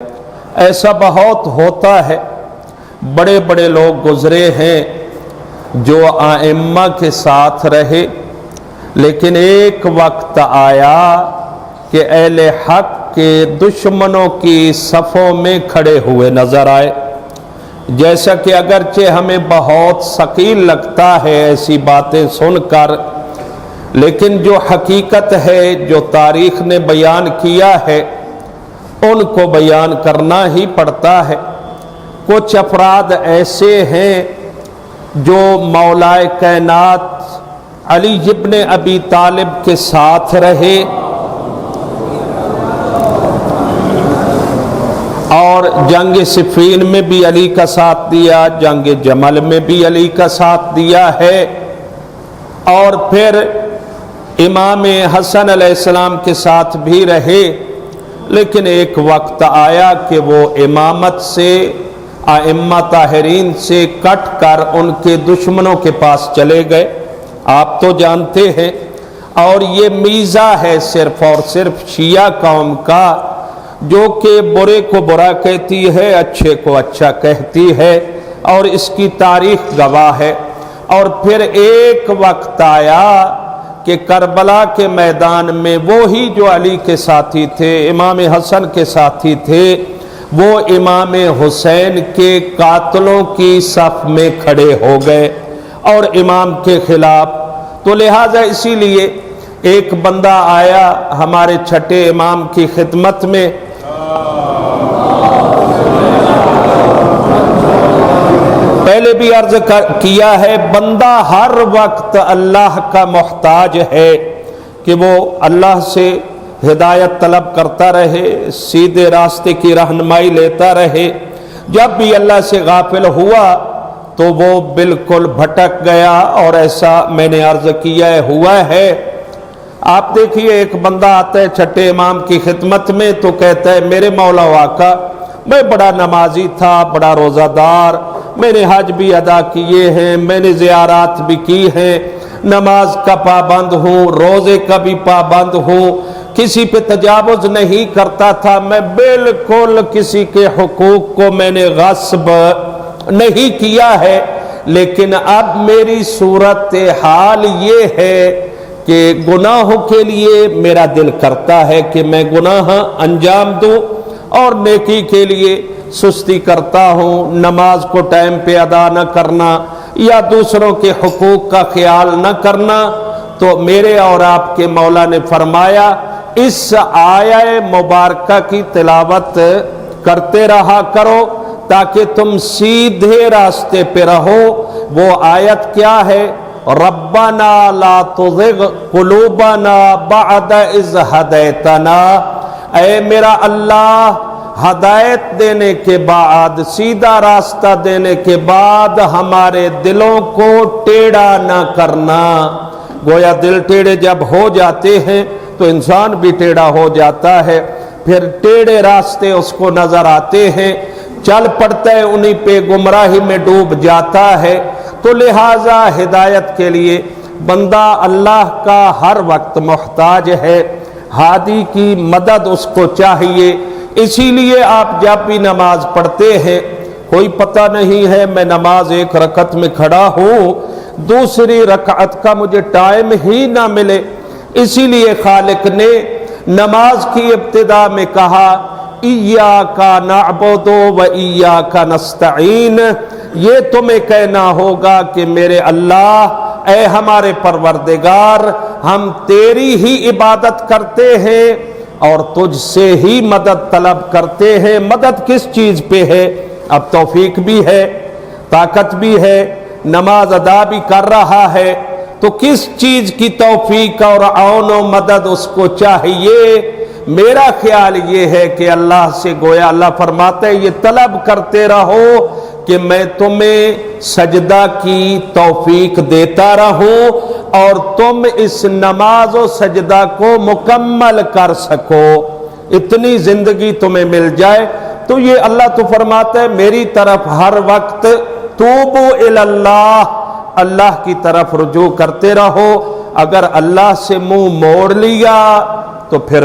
ایسا بہت ہوتا ہے، بڑے بڑے لوگ گزرے ہیں جو ائمہ کے ساتھ رہے، لیکن ایک وقت آیا کہ اہل حق کے دشمنوں کی صفوں میں کھڑے ہوئے نظر آئے۔ جیسا کہ اگرچہ ہمیں بہت ثقیل لگتا ہے ایسی باتیں سن کر، لیکن جو حقیقت ہے، جو تاریخ نے بیان کیا ہے، ان کو بیان کرنا ہی پڑتا ہے۔ کچھ افراد ایسے ہیں جو مولائے کائنات علی ابن ابی طالب کے ساتھ رہے اور جنگ صفین میں بھی علی کا ساتھ دیا، جنگ جمل میں بھی علی کا ساتھ دیا ہے، اور پھر امام حسن علیہ السلام کے ساتھ بھی رہے، لیکن ایک وقت آیا کہ وہ امامت سے، ائمہ طاہرین سے کٹ کر ان کے دشمنوں کے پاس چلے گئے۔ آپ تو جانتے ہیں، اور یہ میزہ ہے صرف اور صرف شیعہ قوم کا، جو کہ برے کو برا کہتی ہے، اچھے کو اچھا کہتی ہے، اور اس کی تاریخ گواہ ہے۔ اور پھر ایک وقت آیا کہ کربلا کے میدان میں وہی جو علی کے ساتھی تھے، امام حسن کے ساتھی تھے، وہ امام حسین کے قاتلوں کی صف میں کھڑے ہو گئے اور امام کے خلاف۔ تو لہٰذا اسی لیے ایک بندہ آیا ہمارے چھٹے امام کی خدمت میں، پہلے بھی عرض کیا ہے، بندہ ہر وقت اللہ کا محتاج ہے کہ وہ اللہ سے ہدایت طلب کرتا رہے، سیدھے راستے کی رہنمائی لیتا رہے۔ جب بھی اللہ سے غافل ہوا تو وہ بالکل بھٹک گیا، اور ایسا میں نے عرض کیا ہے ہوا ہے۔ آپ دیکھیے، ایک بندہ آتا ہے چھٹے امام کی خدمت میں تو کہتا ہے، میرے مولا و آقا، میں بڑا نمازی تھا، بڑا روزہ دار، میں نے حج بھی ادا کیے ہیں، میں نے زیارات بھی کی ہیں، نماز کا پابند ہوں، روزے کا بھی پابند ہوں، کسی پہ تجاوز نہیں کرتا تھا، میں بالکل کسی کے حقوق کو میں نے غصب نہیں کیا ہے، لیکن اب میری صورت حال یہ ہے کہ گناہوں کے لیے میرا دل کرتا ہے کہ میں گناہ انجام دوں، اور نیکی کے لیے سستی کرتا ہوں، نماز کو ٹائم پہ ادا نہ کرنا یا دوسروں کے حقوق کا خیال نہ کرنا۔ تو میرے اور آپ کے مولا نے فرمایا، اس آیہ مبارکہ کی تلاوت کرتے رہا کرو تاکہ تم سیدھے راستے پہ رہو۔ وہ آیت کیا ہے؟ ربنا لا تزغ قلوبنا بعد اذ ہدیتنا، اے میرا اللہ، ہدایت دینے کے بعد، سیدھا راستہ دینے کے بعد ہمارے دلوں کو ٹیڑھا نہ کرنا۔ گویا دل ٹیڑھے جب ہو جاتے ہیں تو انسان بھی ٹیڑھا ہو جاتا ہے، پھر ٹیڑھے راستے اس کو نظر آتے ہیں، چل پڑتا ہے انہی پہ، گمراہی میں ڈوب جاتا ہے۔ تو لہٰذا ہدایت کے لیے بندہ اللہ کا ہر وقت محتاج ہے، ہادی کی مدد اس کو چاہیے۔ اسی لیے آپ جب بھی نماز پڑھتے ہیں، کوئی پتہ نہیں ہے میں نماز ایک رکعت میں کھڑا ہوں، دوسری رکعت کا مجھے ٹائم ہی نہ ملے، اسی لیے خالق نے نماز کی ابتدا میں کہا، ایاک نعبد و ایاک نستعین۔ یہ تمہیں کہنا ہوگا کہ میرے اللہ، اے ہمارے پروردگار، ہم تیری ہی عبادت کرتے ہیں اور تجھ سے ہی مدد طلب کرتے ہیں۔ مدد کس چیز پہ ہے؟ اب توفیق بھی ہے، طاقت بھی ہے، نماز ادا بھی کر رہا ہے، تو کس چیز کی توفیق اور عون و مدد اس کو چاہیے؟ میرا خیال یہ ہے کہ اللہ سے، گویا اللہ فرماتا ہے، یہ طلب کرتے رہو کہ میں تمہیں سجدہ کی توفیق دیتا رہوں اور تم اس نماز و سجدہ کو مکمل کر سکو، اتنی زندگی تمہیں مل جائے۔ تو یہ اللہ تو فرماتا ہے میری طرف ہر وقت توبو اللہ، اللہ کی طرف رجوع کرتے رہو۔ اگر اللہ سے منہ موڑ لیا تو پھر